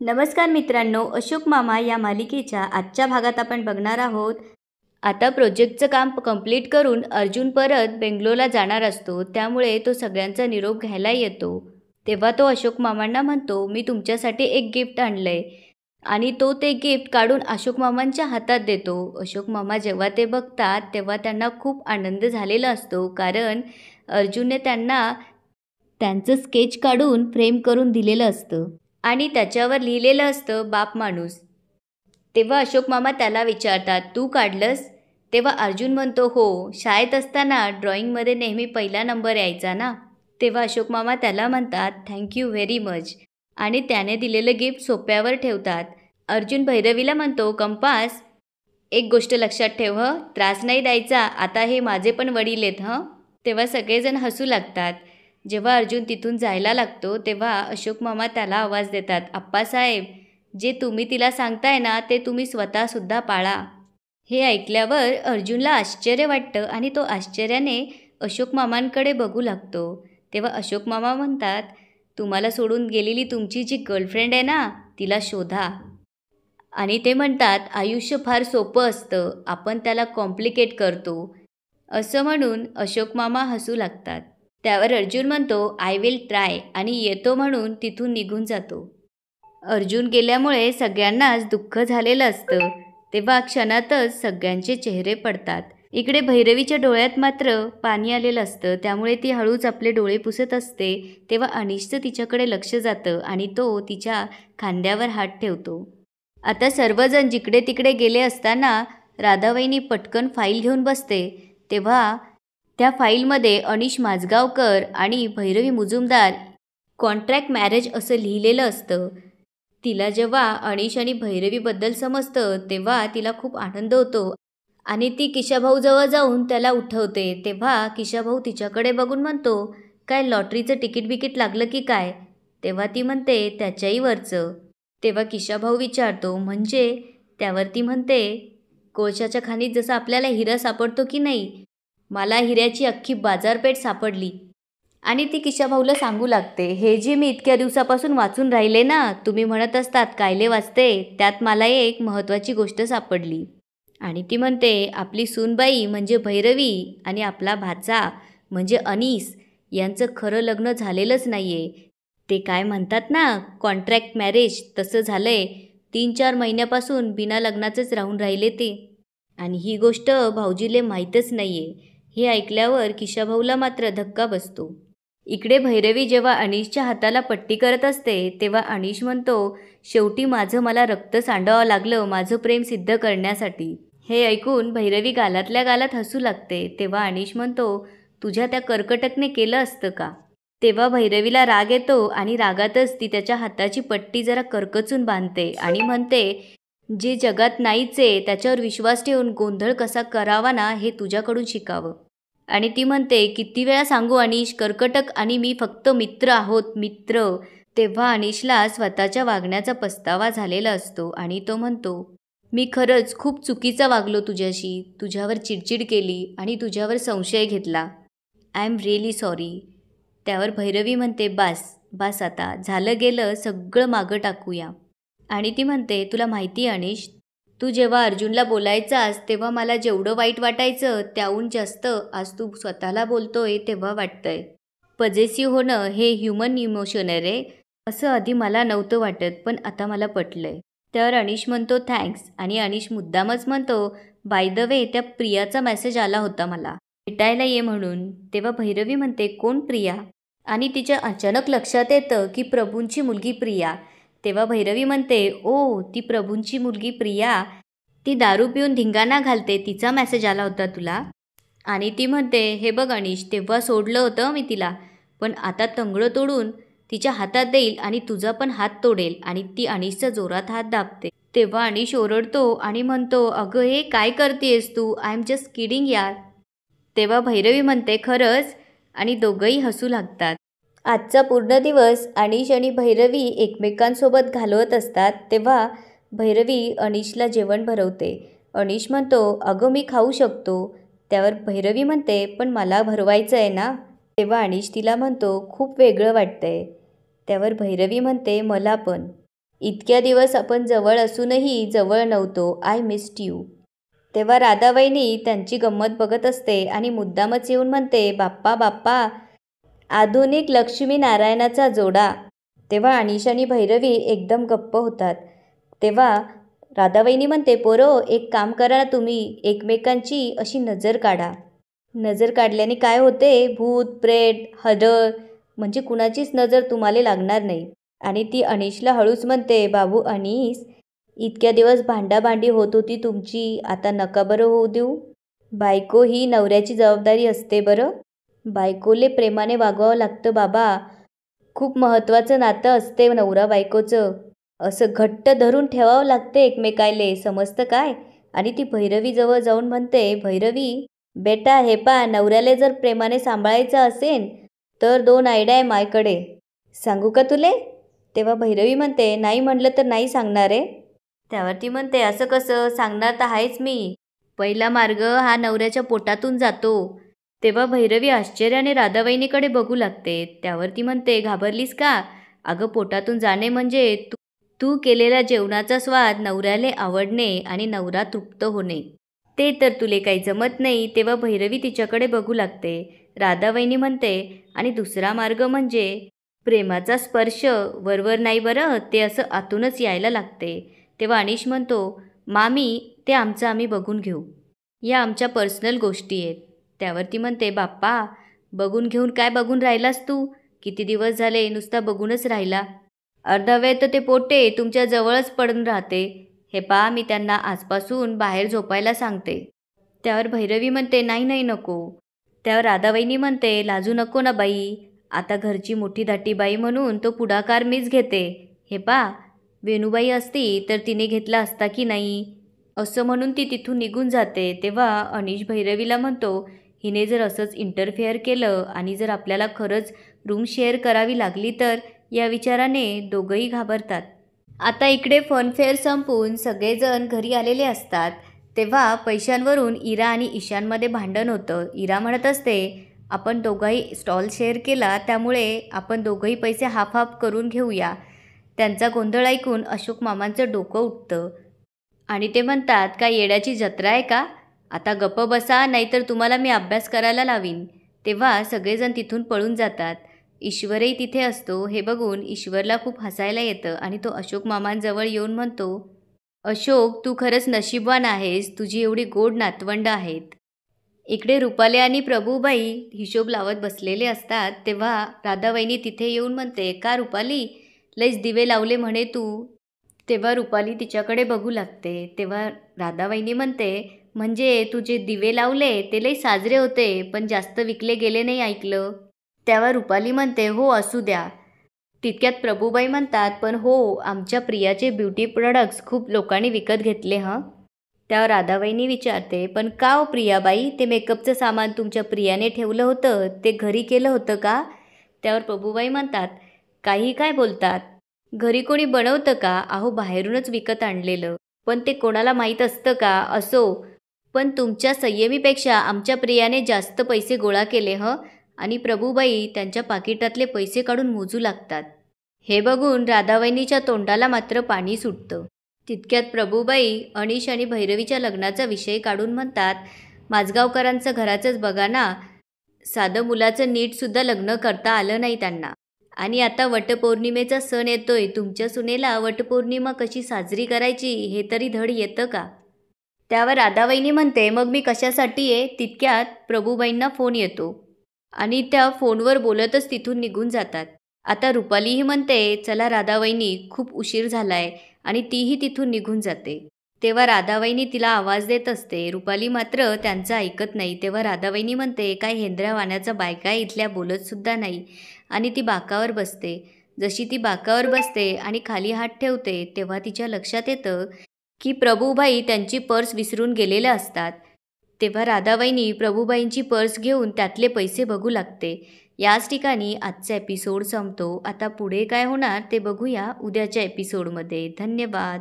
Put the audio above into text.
नमस्कार मित्रांनो, अशोक मामा या मालिकेच्या आजच्या भागात आपण बघणार आहोत. आता प्रोजेक्टचं काम कंप्लीट करून अर्जुन परत बेंगलोरला जाणार असतो. त्यामुळे तो सगळ्यांचा निरोप घ्यायला येतो. तेव्हा तो अशोक मामांना म्हणतो, मी तुमच्यासाठी एक गिफ्ट आणलंय. आणि तो ते गिफ्ट काढून अशोक मामांच्या हातात देतो. अशोक मामा जेव्हा ते बघतात तेव्हा त्यांना खूप आनंद झालेला असतो, कारण अर्जुनने त्यांना त्यांचं स्केच काढून फ्रेम करून दिलेलं असतं आणि त्याच्यावर लिहिलेलं असतं बाप माणूस. तेव्हा अशोक मामा त्याला विचारतात, तू काढलंस? तेव्हा अर्जुन म्हणतो, हो, शाळेत असताना ड्रॉइंगमध्ये नेहमी पहिला नंबर यायचा ना. तेव्हा अशोक मामा त्याला म्हणतात, थँक्यू व्हेरी मच, आणि त्याने दिलेलं गिफ्ट सोप्यावर ठेवतात. अर्जुन भैरवीला म्हणतो, कंपास, एक गोष्ट लक्षात ठेव हं, त्रास नाही द्यायचा. आता हे माझे पण वडील आहेत हं. तेव्हा सगळेजण हसू लागतात. जेव्हा अर्जुन तिथून जायला लागतो तेव्हा अशोक मामा त्याला आवाज देतात, आप्पासाहेब, जे तुम्ही तिला सांगताय ना ते तुम्ही स्वतःसुद्धा पाळा. हे ऐकल्यावर अर्जुनला आश्चर्य वाटतं आणि तो आश्चर्याने अशोक मामांकडे बघू लागतो. तेव्हा अशोक मामा म्हणतात, तुम्हाला सोडून गेलेली तुमची जी गर्लफ्रेंड आहे ना, तिला शोधा. आणि ते म्हणतात, आयुष्य फार सोपं असतं, आपण त्याला कॉम्प्लिकेट करतो. असं म्हणून अशोक मामा हसू लागतात. त्यावर अर्जुन म्हणतो, आय विल ट्राय, आणि येतो म्हणून तिथून निघून जातो. अर्जुन गेल्यामुळे सगळ्यांनाच दुःख झालेलं असतं. तेव्हा क्षणातच सगळ्यांचे चेहरे पडतात. इकडे भैरवीच्या डोळ्यात मात्र पाणी आलेलं असतं, त्यामुळे ती हळूच आपले डोळे पुसत असते. तेव्हा अनिशचं तिच्याकडे लक्ष जातं आणि तो तिच्या खांद्यावर हात ठेवतो. आता सर्वजण जिकडे तिकडे गेले असताना राधाबाईंनी पटकन फाईल घेऊन बसते. तेव्हा त्या फाईलमध्ये अनिश माझगावकर आणि भैरवी मुजुमदार कॉन्ट्रॅक्ट मॅरेज असं लिहिलेलं असतं. तिला जेव्हा अनिश आणि भैरवीबद्दल समजतं तेव्हा तिला खूप आनंद होतो आणि ती किशाभाऊजवळ जाऊन त्याला उठवते. तेव्हा किशाभाऊ तिच्याकडे बघून म्हणतो, काय लॉटरीचं तिकीट बिकीट लागलं की काय? तेव्हा ती म्हणते, त्याच्याही वरचं. तेव्हा किशाभाऊ विचारतो, म्हणजे? त्यावर ती म्हणते, कोळशाच्या खाणीत जसं आपल्याला हिरा सापडतो की नाही, मला हिऱ्याची अख्खी बाजारपेठ सापडली. आणि ती किशाभाऊला सांगू लागते, हे जे मी इतक्या दिवसापासून वाचून राहिले ना, तुम्ही म्हणत असतात कायले वाचते, त्यात मला एक महत्त्वाची गोष्ट सापडली. आणि ती म्हणते, आपली सूनबाई म्हणजे भैरवी आणि आपला भाचा म्हणजे अनीस यांचं खरं लग्न झालेलंच नाही आहे. ते काय म्हणतात ना, कॉन्ट्रॅक्ट मॅरेज, तसं झालं आहे. 3-4 महिन्यापासून बिना लग्नाचंच राहून राहिले ते. आणि ही गोष्ट भाऊजीले माहीतच नाही आहे. हे ऐकल्यावर किशाभाऊला मात्र धक्का बसतो. इकडे भैरवी जेव्हा अनिशच्या हाताला पट्टी करत असते तेव्हा अनिश म्हणतो, शेवटी माझं मला रक्त सांडावं लागलं माझं प्रेम सिद्ध करण्यासाठी. हे ऐकून भैरवी गालातल्या गालात हसू लागते. तेव्हा अनिश म्हणतो, तुझ्या त्या कर्कटकने केलं असतं का? तेव्हा भैरवीला राग येतो आणि रागातच ती त्याच्या हाताची पट्टी जरा करकचून बांधते आणि म्हणते, जे जगात नाहीच आहे त्याच्यावर विश्वास ठेवून गोंधळ कसा करावा ना, हे तुझ्याकडून शिकावं. आणि ती म्हणते, किती वेळा सांगू अनिश, कर्कटक आणि मी फक्त मित्र आहोत, मित्र. तेव्हा अनिशला स्वतःच्या वागण्याचा पस्तावा झालेला असतो आणि तो म्हणतो, मी खरंच खूप चुकीचा वागलो तुझ्याशी, तुझ्यावर चिडचिड केली आणि तुझ्यावर संशय घेतला. I am really sorry. त्यावर भैरवी म्हणते, बास आता, झालं गेलं, सगळं मागं टाकूया. आणि ती म्हणते, तुला माहिती आहे अनिश, तू जेव्हा अर्जुनला बोलायचास तेव्हा मला जेवढं वाईट वाटायचं त्याहून जास्त आज तू स्वतःला बोलतोय तेव्हा वाटतंय. पजेसिव्ह होणं हे ह्युमन इमोशन आहे रे, असं आधी मला नव्हतं वाटत, पण आता मला पटलंय. तर अनिश म्हणतो, थँक्स. आणि अनिश मुद्दामच म्हणतो, बाय द वे, त्या प्रियाचा मेसेज आला होता मला भेटायला ये म्हणून. तेव्हा भैरवी म्हणते, कोण प्रिया? आणि तिच्या अचानक लक्षात येतं की प्रभूंची मुलगी प्रिया. तेव्हा भैरवी म्हणते, ओ, ती प्रभूंची मुलगी प्रिया, ती दारू पिऊन धिंगाणा घालते, तिचा मेसेज आला होता तुला? आणि ती म्हणते, हे बघ अनिश, तेव्हा सोडलं होतं मी तिला, पण आता तंगडं तोडून तिच्या हातात देईल आणि तुझा पण हात तोडेल. आणि ती अनिशचा जोरात हात दाबते. तेव्हा अनिश ओरडतो आणि म्हणतो, अगं हे काय करतेस तू, आय एम जस्ट किडिंग यार. तेव्हा भैरवी म्हणते, खरंच? आणि दोघंही हसू लागतात. आजचा पूर्ण दिवस अनिश आणि भैरवी एकमेकांसोबत घालवत असतात. तेव्हा भैरवी अनिशला जेवण भरवते. अनिश म्हणतो, अगं मी खाऊ शकतो. त्यावर भैरवी म्हणते, पण मला भरवायचं आहे ना. तेव्हा अनिश तिला म्हणतो, खूप वेगळं वाटतंय. त्यावर भैरवी म्हणते, मला पण. इतक्या दिवस आपण जवळ असूनही जवळ नव्हतो. I missed you. तेव्हा राधावहिनी त्यांची गंमत बघत असते आणि मुद्दामच येऊन म्हणते, बाप्पा बाप्पा, आधुनिक लक्ष्मी नारायणाचा जोडा. तेव्हा अनिश आणि भैरवी एकदम गप्प होतात. तेव्हा राधावहिनी म्हणते, पोरो, एक काम करा ना, तुम्ही एकमेकांची अशी नजर काढा. नजर काढल्याने काय होते, भूत प्रेत हदर म्हणजे कुणाचीच नजर तुम्हाला लागणार नाही. आणि ती अनिशला हळूच म्हणते, बाबू अनिश, इतक्या दिवस भांडाभांडी होत होती तुमची, आता नका बरं होऊ देऊ. बायको ही नवऱ्याची जबाबदारी असते बरं. बायकोले प्रेमाने वागवावं लागतं बाबा. खूप महत्त्वाचं नातं असते नवरा बायकोचं. असं घट्ट धरून ठेवावं लागते एकमेकायले, समजतं काय. आणि ती भैरवीजवळ जाऊन म्हणते, भैरवी बेटा, हे पा, नवऱ्याला जर प्रेमाने सांभाळायचं असेल तर 2 आयडिया आहे माझ्याकडे, सांगू का तुले. तेव्हा भैरवी म्हणते, नाही म्हणलं तर नाही सांगणार आहे. त्यावरती म्हणते, असं कसं, सांगणार तर आहेच मी. पहिला मार्ग हा नवऱ्याच्या पोटातून जातो. तेव्हा भैरवी आश्चर्याने राधावहिनीकडे बघू लागते. त्यावरती म्हणते, घाबरलीस का. अगं, पोटातून जाणे म्हणजे तू केलेल्या जेवणाचा स्वाद नवऱ्याला आवडणे आणि नवरा तृप्त होणे. ते तर तुले काही जमत नाही. तेव्हा भैरवी तिच्याकडे बघू लागते. राधावहिनी म्हणते, आणि दुसरा मार्ग म्हणजे प्रेमाचा स्पर्श वरवर नाही बरं, ते असं आतूनच यायला लागते. तेव्हा अनिश म्हणतो, मामी, ते आमचं आम्ही बघून घेऊ, या आमच्या पर्सनल गोष्टी आहेत. त्यावरती म्हणते, बाप्पा, बघून घेऊन काय बघून राहिलास तू. किती दिवस झाले नुसता बघूनच राहिला. अर्धा वेळ तर ते पोटे तुमच्या जवळच पडून राहते. हे पा, मी त्यांना आजपासून बाहेर झोपायला सांगते. त्यावर भैरवी म्हणते, नाही नाही नको. त्यावर राधावहिनी म्हणते, लाजू नको ना बाई, आता घरची मोठी धाटी बाई म्हणून तो पुढाकार मीच घेते. हे पा, वेणूबाई असती तर तिने घेतला असता की नाही. असं म्हणून ती तिथून निघून जाते. तेव्हा अनिश भैरवीला म्हणतो, हिने जर असंच इंटरफेअर केलं आणि जर आपल्याला खरंच रूम शेअर करावी लागली तर, या विचाराने दोघंही घाबरतात. आता इकडे फनफेअर संपून सगळेजण घरी आलेले असतात. तेव्हा पैशांवरून इरा आणि ईशानमध्ये भांडण होतं. इरा म्हणत असते, आपण दोघंही स्टॉल शेअर केला, त्यामुळे आपण दोघंही पैसे हाफ हाफ करून घेऊया. त्यांचा गोंधळ ऐकून अशोक मामांचं डोकं उठतं आणि ते म्हणतात, काय येड्याची जत्रा आहे का. आता गप्प बसा, नाहीतर तुम्हाला मी अभ्यास करायला लावीन. तेव्हा सगळेजण तिथून पळून जातात. ईश्वरही तिथे असतो. हे बघून ईश्वरला खूप हसायला येतं आणि तो अशोक मामांजवळ येऊन म्हणतो, अशोक, तू खरंच नशीबवान आहेस, तुझी एवढी गोड नातवंड आहेत. इकडे रुपाली आणि प्रभूबाई हिशोब लावत बसलेले असतात. तेव्हा राधावहिनी तिथे येऊन म्हणते, का रुपाली, लयच दिवे लावले म्हणे तू. तेव्हा रुपाली तिच्याकडे बघू लागते. तेव्हा राधावहिनी म्हणते, म्हणजे तू जे दिवे लावले ते लय साजरे होते, पण जास्त विकले गेले नाही, ऐकलं. त्यावर रुपाली म्हणते, हो असू द्या. तितक्यात प्रभूबाई म्हणतात, पण हो, आमच्या प्रियाचे ब्युटी प्रोडक्ट्स खूप लोकांनी विकत घेतले हं. त्यावर राधावहिनी विचारते, पण का हो प्रियाबाई, ते मेकअपचं सामान तुमच्या प्रियाने ठेवलं होतं, ते घरी केलं होतं का. त्यावर प्रभूबाई म्हणतात, काही काय बोलतात, घरी कोणी बनवतं का. अहो, बाहेरूनच विकत आणलेलं. पण ते कोणाला माहीत असतं का. असो, पण तुमच्या संयमीपेक्षा आमच्या प्रियाने जास्त पैसे गोळा केले हं. आणि प्रभूबाई त्यांच्या पाकिटातले पैसे काढून मोजू लागतात. हे बघून राधावहिनीच्या तोंडाला मात्र पाणी सुटतं. तितक्यात प्रभूबाई अनिश आणि भैरवीच्या लग्नाचा विषय काढून म्हणतात, माझगावकरांचं घराचंच बघा ना, साधं मुलाचं नीटसुद्धा लग्न करता आलं नाही त्यांना. आणि आता वटपौर्णिमेचा सण येतोय, तुमच्या सुनेला वटपौर्णिमा कशी साजरी करायची हे तरी धड येतं का. त्यावर राधावहिनी म्हणते, मग मी कशासाठी आहे. तितक्यात प्रभूबाईंना फोन येतो आणि त्या फोनवर बोलतच तिथून निघून जातात. आता रुपालीही म्हणते, चला राधावहिनी, खूप उशीर झालाय, आणि तीही तिथून निघून जाते. तेव्हा राधावहिनी तिला आवाज देत असते. रुपाली मात्र त्यांचं ऐकत नाही. तेव्हा राधावहिनी म्हणते, काय हेंद्र्या वाण्याचा बायका इथल्या बोलतसुद्धा नाही, आणि ती बाकावर बसते. जशी ती बाकावर बसते आणि खाली हात ठेवते, तेव्हा तिच्या लक्षात येतं की प्रभूबाई त्यांची पर्स विसरून गेलेले असतात. तेव्हा राधावहिनी प्रभूबाईंची पर्स घेऊन त्यातले पैसे बघू लागते. याच ठिकाणी आजचा एपिसोड संपतो. आता पुढे काय होणार ते बघूया उद्याच्या एपिसोडमध्ये. धन्यवाद.